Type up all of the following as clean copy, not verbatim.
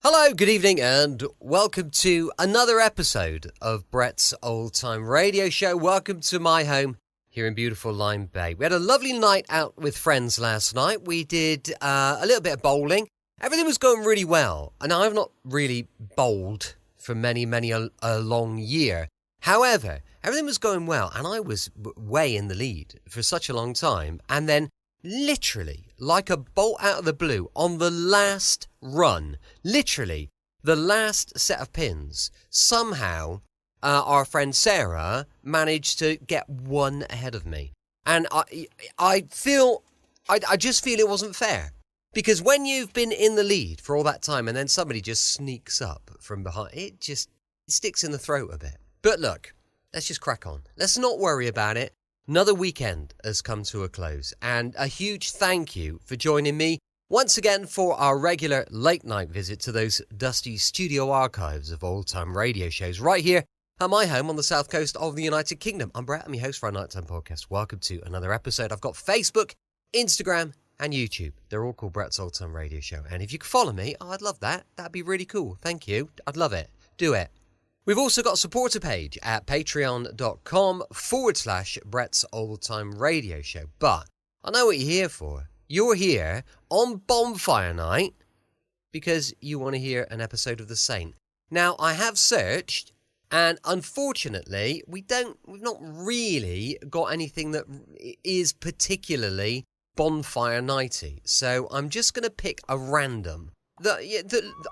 Hello, good evening, and welcome to another episode of Brett's Old Time Radio Show. Welcome to my home here in beautiful Lyme Bay. We had a lovely night out with friends last night. We did a little bit of bowling. Everything was going really well, and I've not really bowled for many a long year. However, everything was going well, and I was way in the lead for such a long time, and then literally, like a bolt out of the blue, on the last run, literally, the last set of pins, somehow our friend Sarah managed to get one ahead of me. And I just feel it wasn't fair. Because when you've been in the lead for all that time and then somebody just sneaks up from behind, it sticks in the throat a bit. But look, let's just crack on. Let's not worry about it. Another weekend has come to a close, and a huge thank you for joining me once again for our regular late night visit to those dusty studio archives of old-time radio shows right here at my home on the south coast of the United Kingdom. I'm Brett, I'm your host for our Nighttime podcast. Welcome to another episode. I've got Facebook, Instagram, and YouTube. They're all called Brett's Old Time Radio Show, and if you could follow me, I'd love that. That'd be really cool. Thank you. I'd love it. Do it. We've also got a supporter page at patreon.com/Brett's Old Time Radio Show. But I know what you're here for. You're here on Bonfire Night because you want to hear an episode of The Saint. Now, I have searched, and unfortunately, we've not really got anything that is particularly Bonfire Nighty. So I'm just going to pick a random that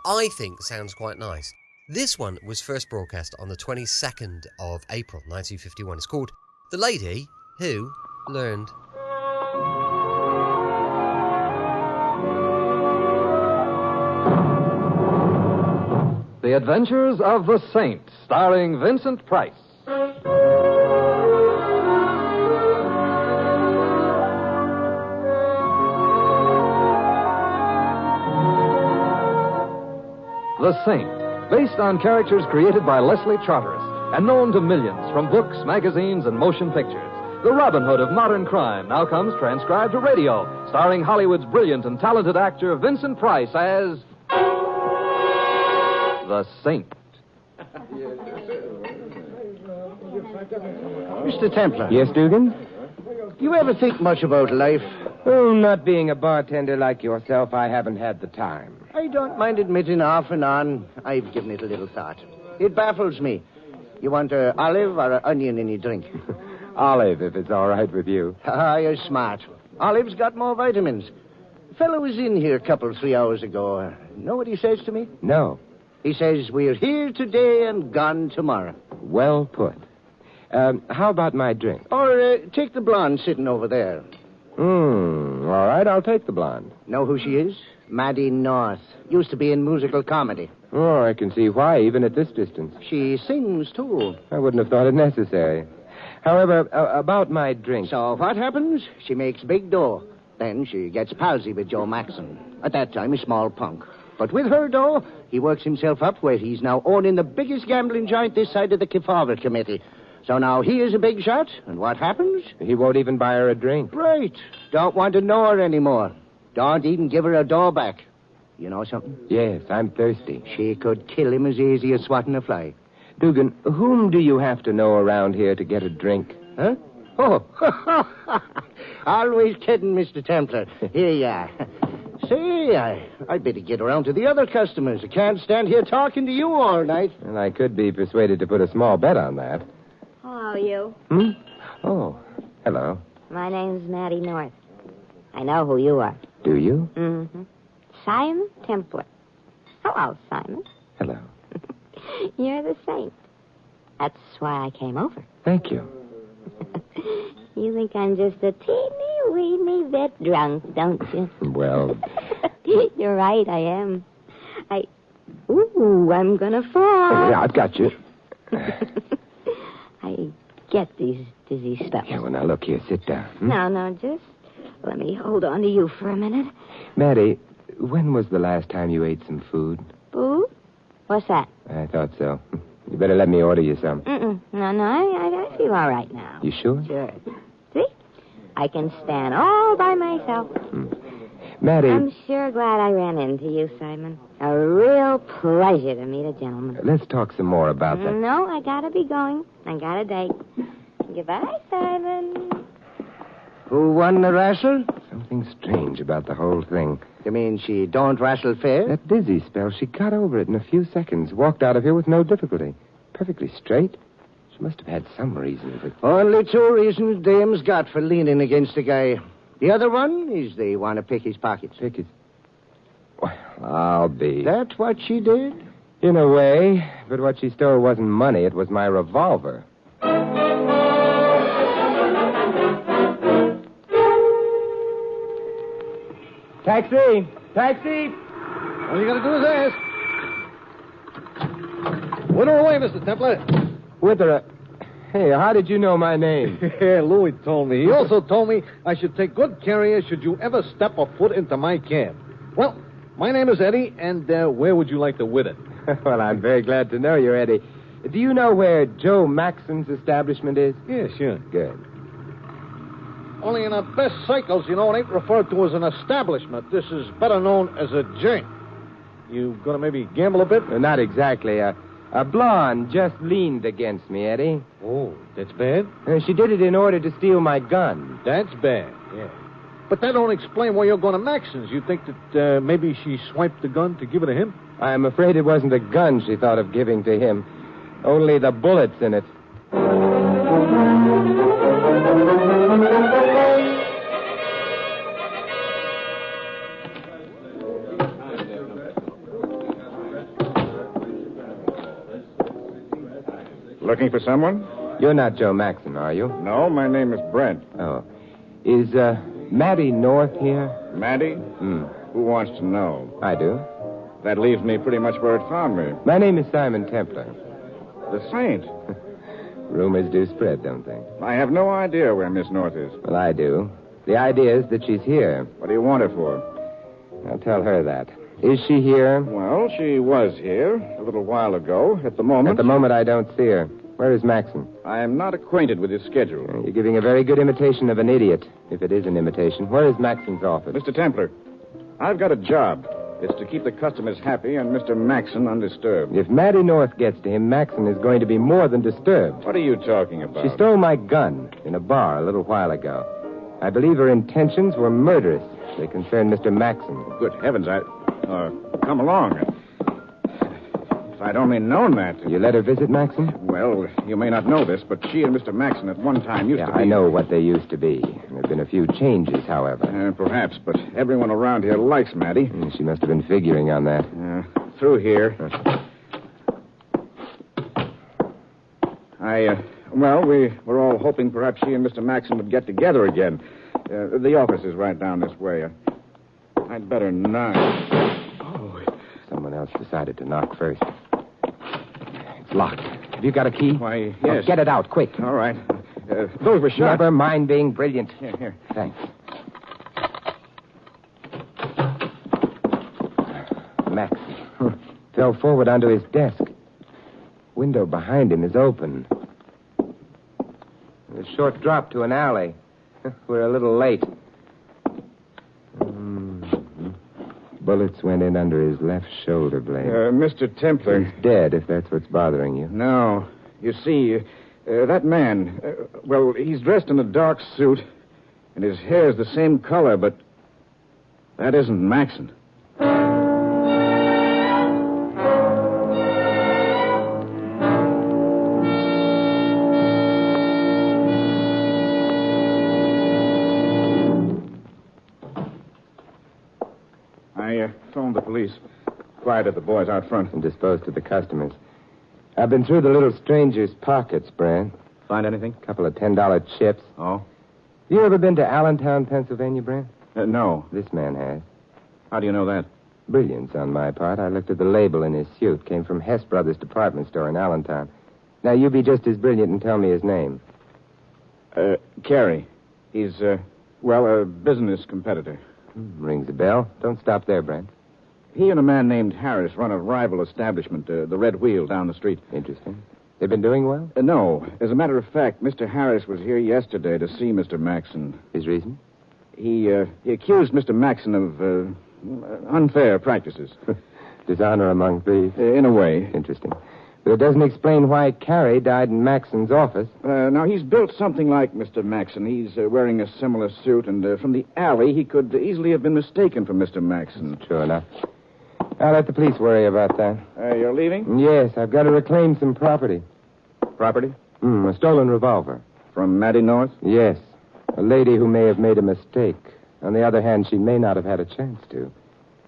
I think sounds quite nice. This one was first broadcast on the 22nd of April, 1951. It's called The Lady Who Learned. The Adventures of the Saint, starring Vincent Price. The Saint, based on characters created by Leslie Charteris and known to millions from books, magazines, and motion pictures. The Robin Hood of modern crime now comes transcribed to radio, starring Hollywood's brilliant and talented actor Vincent Price as the Saint. Mr. Templar. Yes, Dugan? You ever think much about life? Oh, not being a bartender like yourself, I haven't had the time. I don't mind admitting off and on, I've given it a little thought. It baffles me. You want an olive or an onion in your drink? Olive, if it's all right with you. Ah, you're smart. Olive's got more vitamins. A fellow was in here 3 hours ago. Know what he says to me? No. He says, we're here today and gone tomorrow. Well put. How about my drink? Or take the blonde sitting over there. All right, I'll take the blonde. Know who she is? Maddie North. Used to be in musical comedy. Oh, I can see why, even at this distance. She sings, too. I wouldn't have thought it necessary. However, about my drink. So what happens? She makes big dough. Then she gets palsy with Joe Maxon. At that time, a small punk. But with her dough, he works himself up where he's now owning the biggest gambling joint this side of the Kefauver Committee. So now he is a big shot, and what happens? He won't even buy her a drink. Right. Don't want to know her anymore. Don't even give her a dough back. You know something? Yes, I'm thirsty. She could kill him as easy as swatting a fly. Dugan, whom do you have to know around here to get a drink? Huh? Oh, always kidding, Mr. Templar. Here you are. Say, I'd better get around to the other customers. I can't stand here talking to you all night. Well, I could be persuaded to put a small bet on that. Hello, you. Oh, hello. My name's Maddie North. I know who you are. Do you? Mm-hmm. Simon Templar. Hello, Simon. Hello. You're the Saint. That's why I came over. Thank you. You think I'm just a teeny-weeny bit drunk, don't you? Well... You're right, I am. I'm gonna fall. Yeah, I've got you. I get these dizzy spells. Yeah, well, now, look here. Sit down. No, just let me hold on to you for a minute. Maddie, when was the last time you ate some food? Food? What's that? I thought so. You better let me order you some. No, I feel all right now. You sure? Sure. See? I can stand all by myself. Maddie. I'm sure glad I ran into you, Simon. A real pleasure to meet a gentleman. Let's talk some more about that. No, I gotta be going. I got a date. Goodbye, Simon. Who won the wrestle? Something strange about the whole thing. You mean she don't wrestle fair? That dizzy spell, she got over it in a few seconds. Walked out of here with no difficulty. Perfectly straight. She must have had some reason for it. Only two reasons dames got for leaning against the guy. The other one is they want to pick his pockets. Pick his... Well, I'll be... That's what she did? In a way. But what she stole wasn't money. It was my revolver. Taxi! Taxi! All you gotta do is ask. Whittle away, Mr. Templar. Wither. Hey, how did you know my name? Louis told me. He also told me I should take good care of you should you ever step a foot into my cab. Well, my name is Eddie, and where would you like to wit it? Well, I'm very glad to know you, Eddie. Do you know where Joe Maxon's establishment is? Yeah, sure. Good. Only in the best cycles, it ain't referred to as an establishment. This is better known as a joint. You gonna maybe gamble a bit? Not exactly. A blonde just leaned against me, Eddie. Oh, that's bad? She did it in order to steal my gun. That's bad, yeah. But that don't explain why you're going to Maxon's. You think that maybe she swiped the gun to give it to him? I'm afraid it wasn't a gun she thought of giving to him. Only the bullets in it. Looking for someone? You're not Joe Maxon, are you? No, my name is Brent. Oh. Is, Maddie North here? Maddie? Who wants to know? I do. That leaves me pretty much where it found me. My name is Simon Templar. The Saint. Rumors do spread, don't they? I have no idea where Miss North is. Well, I do. The idea is that she's here. What do you want her for? I'll tell her that. Is she here? Well, she was here a little while ago. At the moment... At the moment, I don't see her. Where is Maxon? I am not acquainted with his schedule. You're giving a very good imitation of an idiot, if it is an imitation. Where is Maxon's office? Mr. Templar, I've got a job. It's to keep the customers happy and Mr. Maxon undisturbed. If Maddie North gets to him, Maxon is going to be more than disturbed. What are you talking about? She stole my gun in a bar a little while ago. I believe her intentions were murderous. They concern Mr. Maxon. Good heavens, come along. If I'd only known that. You let her visit Maxon? Well, you may not know this, but she and Mr. Maxon at one time used to be... I know what they used to be. There have been a few changes, however. Perhaps, but everyone around here likes Maddie. She must have been figuring on that. Through here. Well, we were all hoping perhaps she and Mr. Maxon would get together again. The office is right down this way. I'd better knock. Oh, someone else decided to knock first. It's locked. Have you got a key? Why, yes. Get it out, quick. All right. Those were shot. Never mind being brilliant. Here. Thanks. Max fell forward onto his desk. Window behind him is open. A short drop to an alley. We're a little late. Bullets went in under his left shoulder blade. Mr. Templar. He's dead, if that's what's bothering you. No. You see, that man, he's dressed in a dark suit, and his hair's the same color, but that isn't Maxon. I phoned the police. Quieted the boys out front. And disposed of the customers. I've been through the little stranger's pockets, Brand. Find anything? A couple of $10 chips. Oh? You ever been to Allentown, Pennsylvania, Brand? No. This man has. How do you know that? Brilliance on my part. I looked at the label in his suit. Came from Hess Brothers Department Store in Allentown. Now, you be just as brilliant and tell me his name. Carey. He's, a business competitor. Rings a bell. Don't stop there, Brent. He and a man named Harris run a rival establishment, the Red Wheel, down the street. Interesting. They've been doing well? No. As a matter of fact, Mr. Harris was here yesterday to see Mr. Maxon. His reason? He accused Mr. Maxon of unfair practices. Dishonor among thieves. In a way. Interesting. But it doesn't explain why Carey died in Maxon's office. Now, he's built something like Mr. Maxon. He's wearing a similar suit, and from the alley, he could easily have been mistaken for Mr. Maxon. True enough. I'll let the police worry about that. You're leaving? Yes, I've got to reclaim some property. Property? A stolen revolver. From Maddie North? Yes. A lady who may have made a mistake. On the other hand, she may not have had a chance to.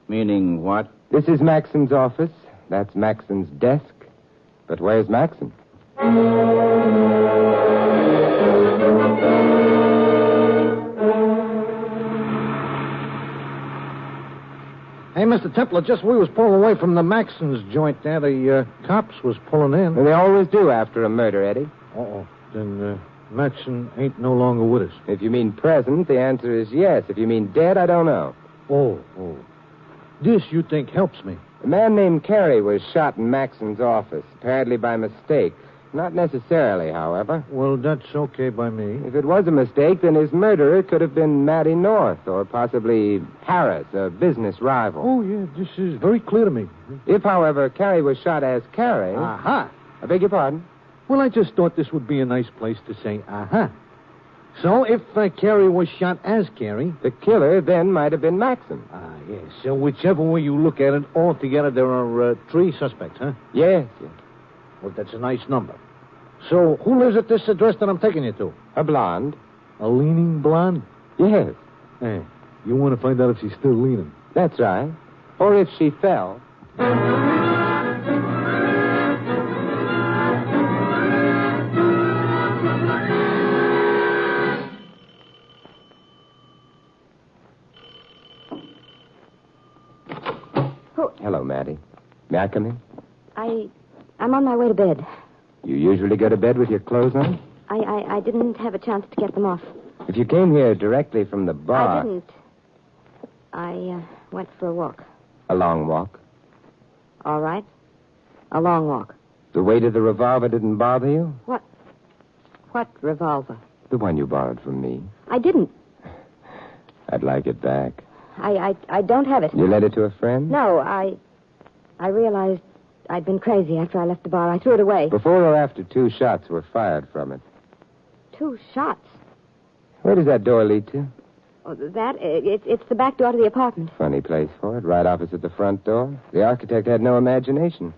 Meaning what? This is Maxon's office. That's Maxon's desk. But where's Maxon? Hey, Mr. Templar, just we was pulling away from the Maxon's joint there. The cops was pulling in. And they always do after a murder, Eddie. Uh-oh. Then Maxon ain't no longer with us. If you mean present, the answer is yes. If you mean dead, I don't know. Oh. This, you think, helps me. A man named Carey was shot in Maxon's office, apparently by mistake. Not necessarily, however. Well, that's okay by me. If it was a mistake, then his murderer could have been Maddie North, or possibly Harris, a business rival. Oh, yeah, this is very clear to me. If, however, Carey was shot as Carey... Aha! I beg your pardon? Well, I just thought this would be a nice place to say aha. So, if Carey was shot as Carey... The killer then might have been Maxon. Yes. So, whichever way you look at it, altogether there are 3 suspects, huh? Yes. Well, that's a nice number. So, who lives at this address that I'm taking you to? A blonde. A leaning blonde? Yes. Hey, you want to find out if she's still leaning? That's right. Or if she fell. Hello, Maddie. May I come in? I'm on my way to bed. You usually go to bed with your clothes on? I didn't have a chance to get them off. If you came here directly from the bar... I didn't. I went for a walk. A long walk? All right. A long walk. The weight of the revolver didn't bother you? What revolver? The one you borrowed from me. I didn't. I'd like it back. I don't have it. You lent it to a friend? No, I realized I'd been crazy after I left the bar. I threw it away. Before or after 2 shots were fired from it? 2 shots? Where does that door lead to? Oh, it's the back door to the apartment. Funny place for it, right opposite the front door. The architect had no imagination.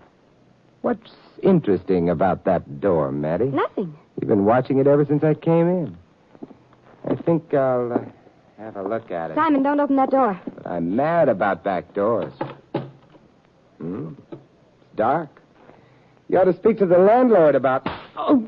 What's interesting about that door, Maddie? Nothing. You've been watching it ever since I came in. I think I'll have a look at it. Simon, don't open that door. But I'm mad about back doors. It's dark. You ought to speak to the landlord about... Oh!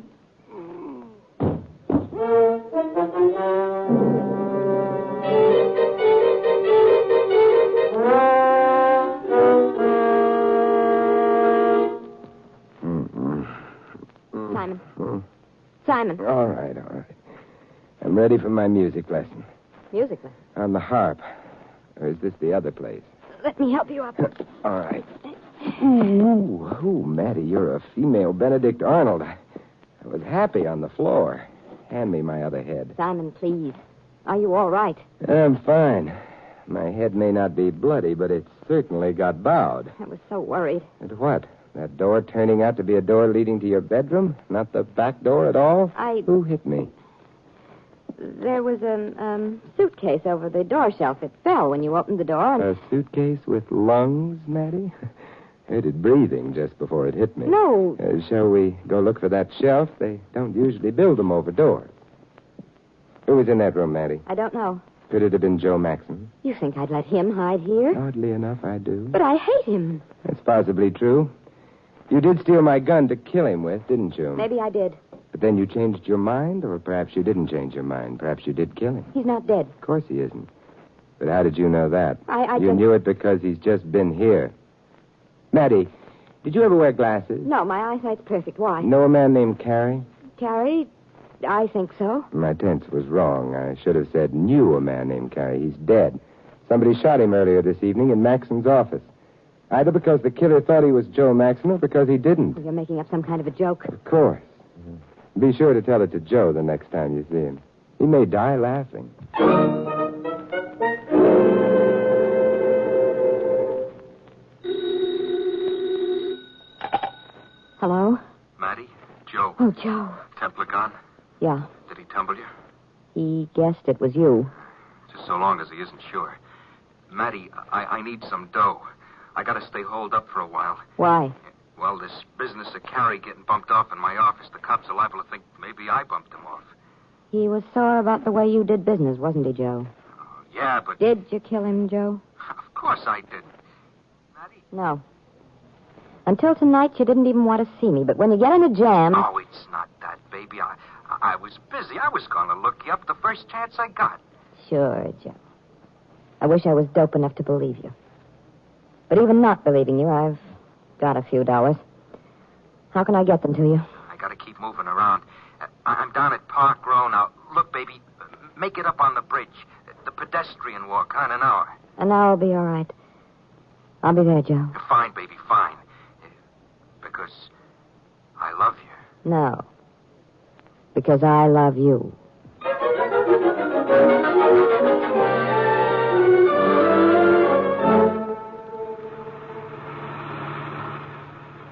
Simon. All right. I'm ready for my music lesson. Music lesson? On the harp. Or is this the other place? Let me help you up. All right. Ooh, Maddie, you're a female Benedict Arnold. I was happy on the floor. Hand me my other head. Simon, please. Are you all right? I'm fine. My head may not be bloody, but it certainly got bowed. I was so worried. And what? That door turning out to be a door leading to your bedroom? Not the back door at all? Who hit me? There was a suitcase over the door shelf. It fell when you opened the door. And... A suitcase with lungs, Maddie? Heard it breathing just before it hit me. No. Shall we go look for that shelf? They don't usually build them over doors. Who was in that room, Maddie? I don't know. Could it have been Joe Maxon? You think I'd let him hide here? Oddly enough, I do. But I hate him. That's possibly true. You did steal my gun to kill him with, didn't you? Maybe I did. But then you changed your mind, or perhaps you didn't change your mind. Perhaps you did kill him. He's not dead. Of course he isn't. But how did you know that? You just... knew it because he's just been here. Maddie, did you ever wear glasses? No, my eyesight's perfect. Why? Know a man named Carey? Carey? I think so. My tense was wrong. I should have said knew a man named Carey. He's dead. Somebody shot him earlier this evening in Maxon's office. Either because the killer thought he was Joe Maxon or because he didn't. Well, you're making up some kind of a joke. Of course. Be sure to tell it to Joe the next time you see him. He may die laughing. Hello? Maddie? Joe? Oh, Joe. Templar gone? Yeah. Did he tumble you? He guessed it was you. Just so long as he isn't sure. Maddie, I need some dough. I gotta stay holed up for a while. Why? Well, this business of Carrie getting bumped off in my office, the cops are liable to think maybe I bumped him off. He was sore about the way you did business, wasn't he, Joe? Yeah, but... Did you kill him, Joe? Of course I didn't. Maddie? No. Until tonight, you didn't even want to see me, but when you get in a jam... Oh, it's not that, baby. I was busy. I was going to look you up the first chance I got. Sure, Joe. I wish I was dope enough to believe you. But even not believing you, I've got a few dollars. How can I get them to you? I got to keep moving around. I'm down at Park Row now. Look, baby, make it up on the bridge. The pedestrian walk, on an hour. An hour will be all right. I'll be there, Joe. Fine, baby, fine. Because I love you. No. Because I love you.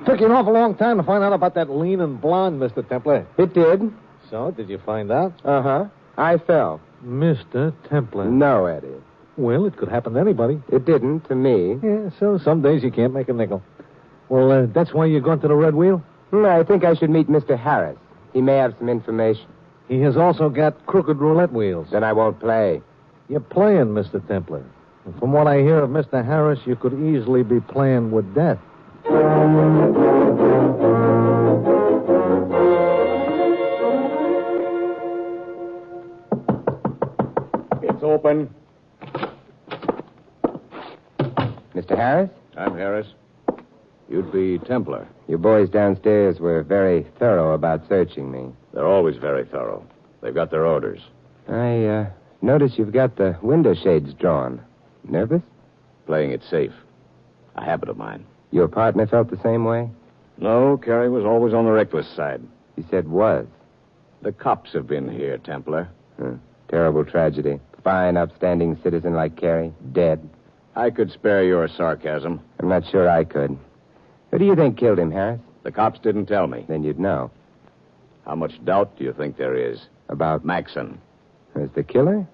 Took you an awful long time to find out about that lean and blonde, Mr. Templar. It did. So, did you find out? Uh-huh. I fell. Mr. Templar. No, Eddie. Well, it could happen to anybody. It didn't to me. Yeah, so some days you can't make a nickel. Well, that's why you're going to the Red Wheel? I think I should meet Mr. Harris. He may have some information. He has also got crooked roulette wheels. Then I won't play. You're playing, Mr. Templar. And from what I hear of Mr. Harris, you could easily be playing with death. It's open. Mr. Harris? I'm Harris. You'd be Templar. You boys downstairs were very thorough about searching me. They're always very thorough. They've got their orders. I notice you've got the window shades drawn. Nervous? Playing it safe. A habit of mine. Your partner felt the same way? No, Carrie was always on the reckless side. You said was. The cops have been here, Templar. Terrible tragedy. Fine, upstanding citizen like Carrie, dead. I could spare your sarcasm. I'm not sure I could. Who do you think killed him, Harris? The cops didn't tell me. Then you'd know. How much doubt do you think there is? About Maxon. As the killer?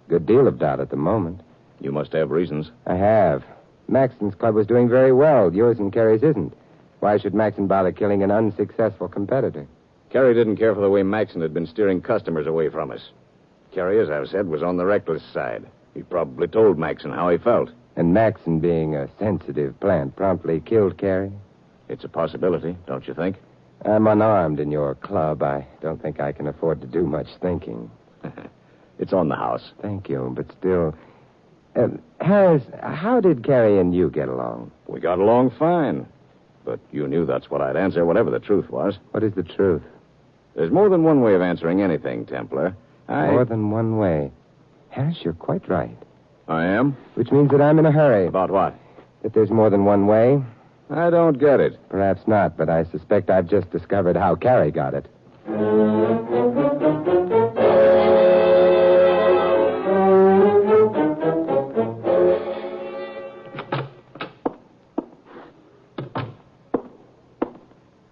Good deal of doubt at the moment. You must have reasons. I have. Maxon's club was doing very well. Yours and Carrie's isn't. Why should Maxon bother killing an unsuccessful competitor? Carrie didn't care for the way Maxon had been steering customers away from us. Carrie, as I've said, was on the reckless side. He probably told Maxon how he felt. And Maxon, being a sensitive plant, promptly killed Carrie? It's a possibility, don't you think? I'm unarmed in your club. I don't think I can afford to do much thinking. It's on the house. Thank you, but still... Harris, how did Carrie and you get along? We got along fine. But you knew that's what I'd answer, whatever the truth was. What is the truth? There's more than one way of answering anything, Templar. More than one way. Harris, you're quite right. I am? Which means that I'm in a hurry. About what? That there's more than one way? I don't get it. Perhaps not, but I suspect I've just discovered how Carrie got it.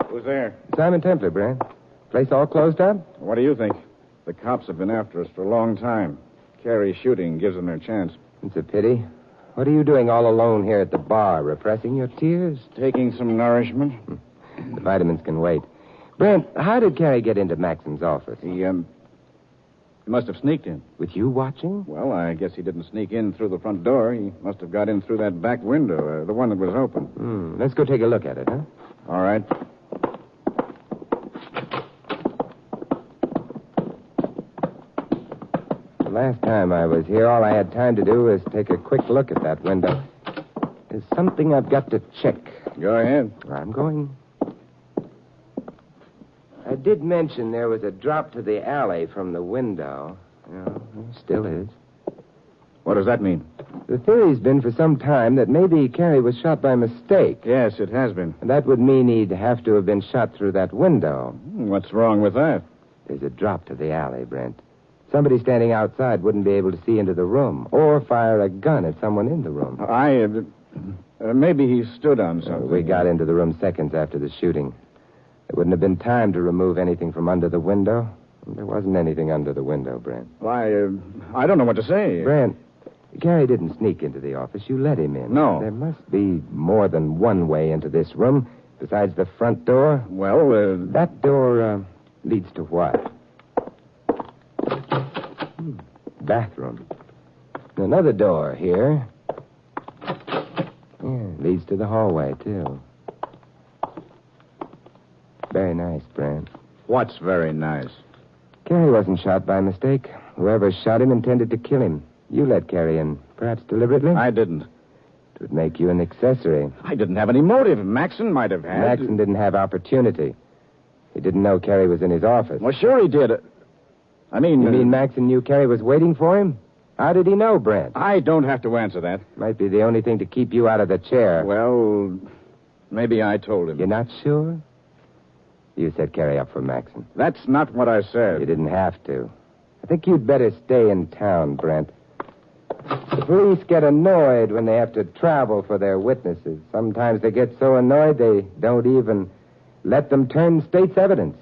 Who's there? Simon Templar, Brent. Place all closed up? What do you think? The cops have been after us for a long time. Carrie shooting gives them their chance. It's a pity. What are you doing all alone here at the bar? Repressing your tears? Taking some nourishment. The vitamins can wait. Brent, how did Carrie get into Maxon's office? He must have sneaked in. With you watching? Well, I guess he didn't sneak in through the front door. He must have got in through that back window, the one that was open. Let's go take a look at it, huh? All right. The last time I was here, all I had time to do was take a quick look at that window. There's something I've got to check. Go ahead. I'm going. I did mention there was a drop to the alley from the window. There still is. What does that mean? The theory's been for some time that maybe Carrie was shot by mistake. Yes, it has been. And that would mean he'd have to have been shot through that window. What's wrong with that? There's a drop to the alley, Brent. Somebody standing outside wouldn't be able to see into the room or fire a gun at someone in the room. Maybe he stood on something. We got into the room seconds after the shooting. There wouldn't have been time to remove anything from under the window. There wasn't anything under the window, Brent. Why, I don't know what to say. Brent, Gary didn't sneak into the office. You let him in. No. There must be more than one way into this room besides the front door. Well, That door leads to what? Bathroom. Another door here. Yeah, leads to the hallway, too. Very nice, Brent. what's very nice? Carrie wasn't shot by mistake. Whoever shot him intended to kill him. You let Carrie in, perhaps deliberately? I didn't. It would make you an accessory. I didn't have any motive. Maxon might have had. Maxon didn't have opportunity. He didn't know Carrie was in his office. Well, sure he did. I mean... You mean Maxon knew Carrie was waiting for him? How did he know, Brent? I don't have to answer that. Might be the only thing to keep you out of the chair. Well, maybe I told him. You're not sure? You set Carrie up for Maxon. That's not what I said. You didn't have to. I think you'd better stay in town, Brent. The police get annoyed when they have to travel for their witnesses. Sometimes they get so annoyed they don't even let them turn state's evidence.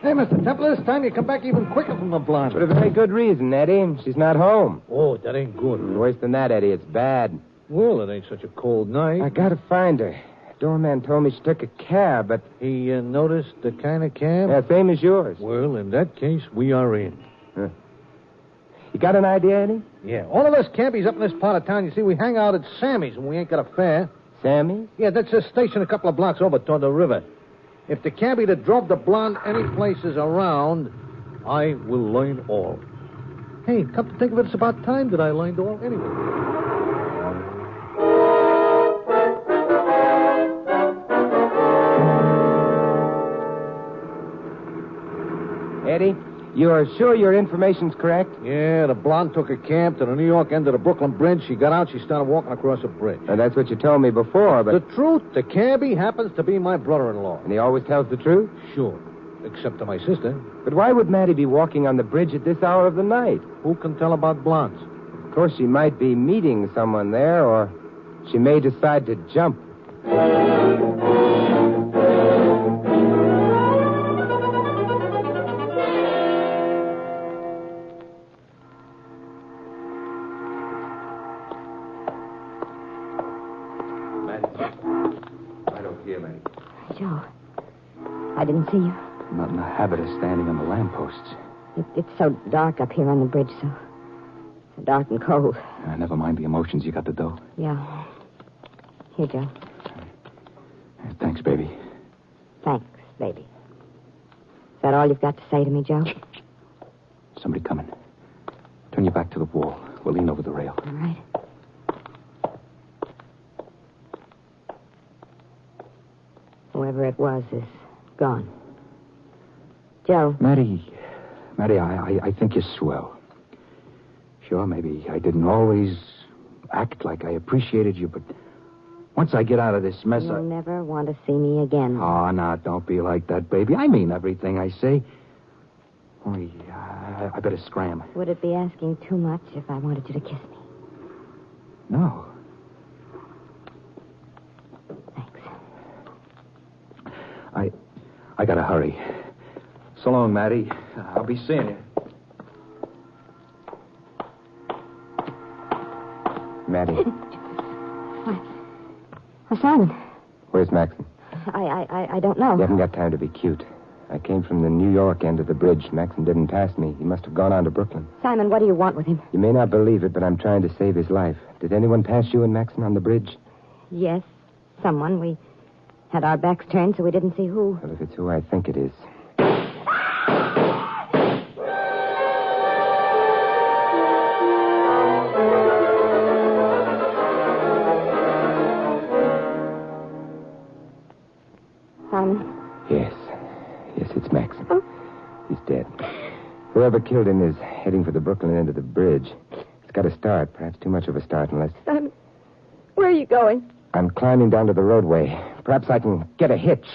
Hey, Mr. Templar, this time you come back even quicker from the blonde. For a very good reason, Eddie. She's not home. Oh, that ain't good. Worse than that, Eddie. It's bad. Well, it ain't such a cold night. I gotta find her. Doorman told me she took a cab, but... He noticed the kind of cab? Yeah, same as yours. Well, in that case, we are in. You got an idea, Eddie? Yeah, all of us cabbies up in this part of town, you see, we hang out at Sammy's when we ain't got a fare. Sammy? Yeah, that's a station a couple of blocks over toward the river. If the cabbie that drove the blonde any places around, I will learn all. Hey, come to think of it, it's about time that I learned all anyway. Eddie, you're sure your information's correct? Yeah, the blonde took a cab to the New York end of the Brooklyn Bridge. She got out, she started walking across the bridge. That's what you told me before, but... The truth, the cabbie happens to be my brother-in-law. And he always tells the truth? Sure, except to my sister. But why would Maddie be walking on the bridge at this hour of the night? Who can tell about blondes? Of course, she might be meeting someone there, or she may decide to jump. Joe, I didn't see you. I'm not in the habit of standing on the lampposts. It's so dark up here on the bridge, so dark and cold. Never mind the emotions. You got the dough? Yeah. Here, Joe. Thanks, baby. Thanks, baby. Is that all you've got to say to me, Joe? Somebody coming. Turn your back to the wall. We'll lean over the rail. All right. Whoever it was is gone. Joe. Maddie, I think you're swell. Sure, maybe I didn't always act like I appreciated you, but once I get out of this mess, You'll never want to see me again. Oh, no, don't be like that, baby. I mean everything I say. Only, I better scram. Would it be asking too much if I wanted you to kiss me? No. I gotta hurry. So long, Maddie. I'll be seeing you. Maddie. Simon. Where's Maxon? I don't know. You haven't got time to be cute. I came from the New York end of the bridge. Maxon didn't pass me. He must have gone on to Brooklyn. Simon, what do you want with him? You may not believe it, but I'm trying to save his life. Did anyone pass you and Maxon on the bridge? Yes, someone. We had our backs turned, so we didn't see who. Well, if it's who I think it is. Simon? Yes, it's Maxon. Oh. He's dead. Whoever killed him is heading for the Brooklyn end of the bridge. It's got a start, perhaps too much of a start, unless... Simon, where are you going? I'm climbing down to the roadway. Perhaps I can get a hitch.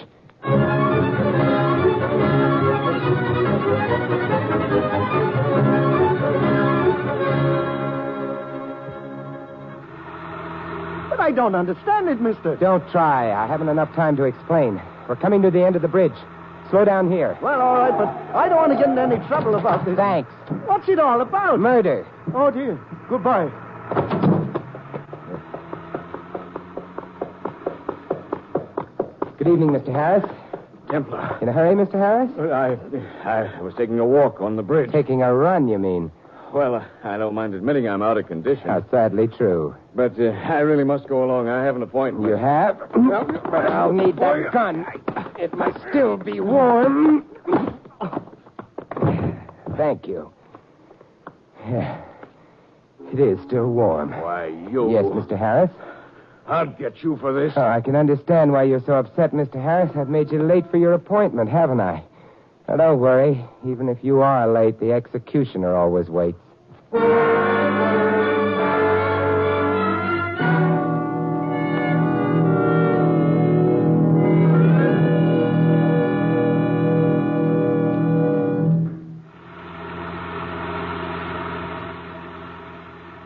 I don't understand it, mister. Don't try. I haven't enough time to explain. We're coming to the end of the bridge. Slow down here. Well, all right, but I don't want to get in any trouble about this. Thanks. What's it all about? Murder. Oh, dear. Goodbye. Good evening, Mr. Harris. Templar. In a hurry, Mr. Harris? I was taking a walk on the bridge. Taking a run, you mean? Well, I don't mind admitting I'm out of condition. Sadly true. But I really must go along. I have an appointment. You have? But I'll need that gun. It must still be warm. Thank you. It is still warm. Why, you... Yes, Mr. Harris? I'll get you for this. Oh, I can understand why you're so upset, Mr. Harris. I've made you late for your appointment, haven't I? Now, don't worry. Even if you are late, the executioner always waits.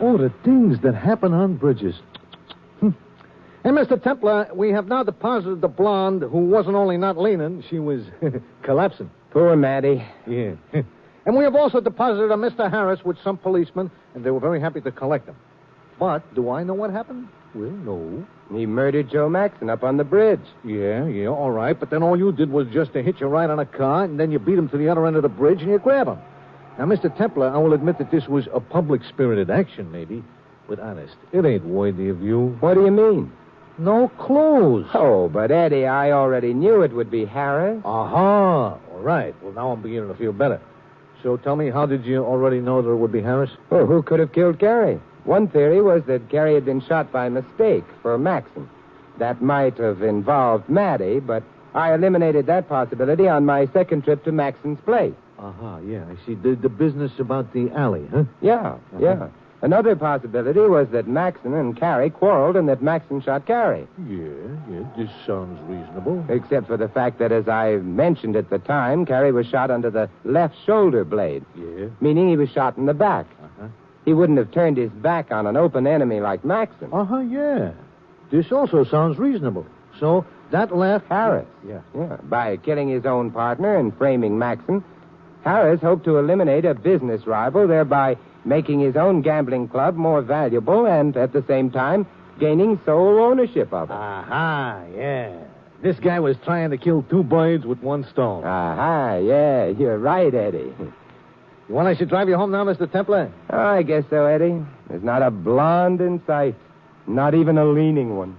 Oh, the things that happen on bridges. Hey, Mr. Templar, we have now deposited the blonde who wasn't only not leaning, she was collapsing. Poor Maddie. Yeah. And we have also deposited a Mr. Harris with some policemen, and they were very happy to collect him. But do I know what happened? Well, no. He murdered Joe Maxon up on the bridge. Yeah, all right. But then all you did was just to hitch a ride on a car, and then you beat him to the other end of the bridge, and you grab him. Now, Mr. Templar, I will admit that this was a public-spirited action, maybe. But honest, it ain't worthy of you. What do you mean? No clothes. Oh, but Eddie, I already knew it would be Harris. Aha. All right. Well, now I'm beginning to feel better. So tell me, how did you already know that it would be Harris? Well, who could have killed Gary? One theory was that Gary had been shot by mistake for Maxon. That might have involved Maddie, but I eliminated that possibility on my second trip to Maxon's place. Aha, yeah, I see. The business about the alley, huh? Yeah. Another possibility was that Maxon and Carrie quarreled and that Maxon shot Carrie. Yeah, this sounds reasonable. Except for the fact that, as I mentioned at the time, Carrie was shot under the left shoulder blade. Yeah? Meaning he was shot in the back. Uh-huh. He wouldn't have turned his back on an open enemy like Maxon. Uh-huh, yeah. This also sounds reasonable. So that left... Harris. Yeah. By killing his own partner and framing Maxon, Harris hoped to eliminate a business rival, thereby making his own gambling club more valuable and, at the same time, gaining sole ownership of it. Aha, yeah. This guy was trying to kill two birds with one stone. Aha, yeah, you're right, Eddie. You want I should drive you home now, Mr. Templar? Oh, I guess so, Eddie. There's not a blonde in sight. Not even a leaning one.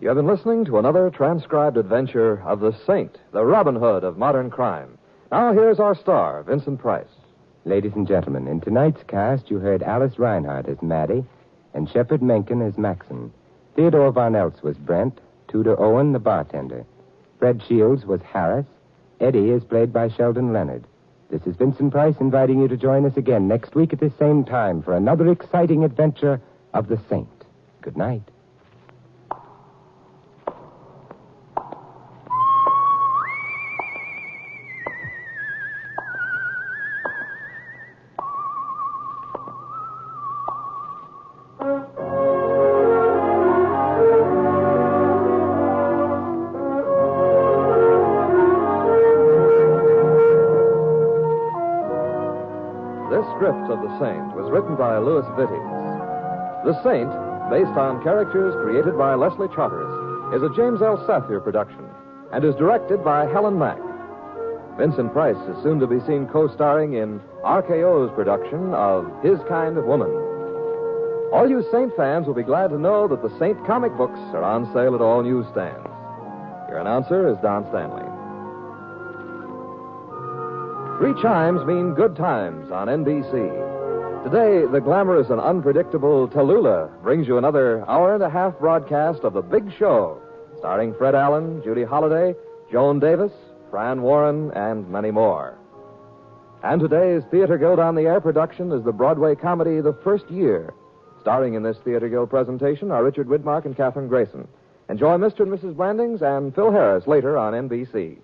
You have been listening to another transcribed adventure of the Saint, the Robin Hood of modern crime. Now here's our star, Vincent Price. Ladies and gentlemen, in tonight's cast, you heard Alice Reinhardt as Maddie and Shepard Mencken as Maxon. Theodore Von Eltz was Brent, Tudor Owen, the bartender. Fred Shields was Harris. Eddie is played by Sheldon Leonard. This is Vincent Price inviting you to join us again next week at this same time for another exciting adventure of the Saint. Good night. This script of The Saint was written by Louis Vittes. The Saint, based on characters created by Leslie Charteris, is a James L. Sathier production and is directed by Helen Mack. Vincent Price is soon to be seen co-starring in RKO's production of His Kind of Woman. All you Saint fans will be glad to know that the Saint comic books are on sale at all newsstands. Your announcer is Don Stanley. 3 chimes mean good times on NBC. Today, the glamorous and unpredictable Tallulah brings you another hour-and-a-half broadcast of The Big Show, starring Fred Allen, Judy Holliday, Joan Davis, Fran Warren, and many more. And today's Theater Guild on the Air production is the Broadway comedy The First Year. Starring in this Theater Guild presentation are Richard Widmark and Katherine Grayson. Enjoy Mr. and Mrs. Blandings and Phil Harris later on NBC.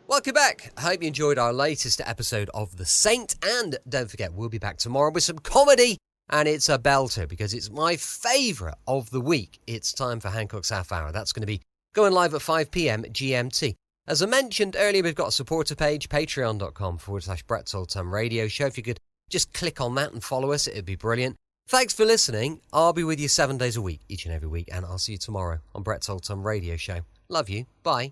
Welcome back. I hope you enjoyed our latest episode of The Saint. And don't forget, we'll be back tomorrow with some comedy. And it's a belter because it's my favourite of the week. It's time for Hancock's Half Hour. That's going to be going live at 5 p.m. GMT. As I mentioned earlier, we've got a supporter page, patreon.com/Brett's Old Time Radio Show. If you could just click on that and follow us, it'd be brilliant. Thanks for listening. I'll be with you 7 days a week, each and every week. And I'll see you tomorrow on Brett's Old Time Radio Show. Love you. Bye.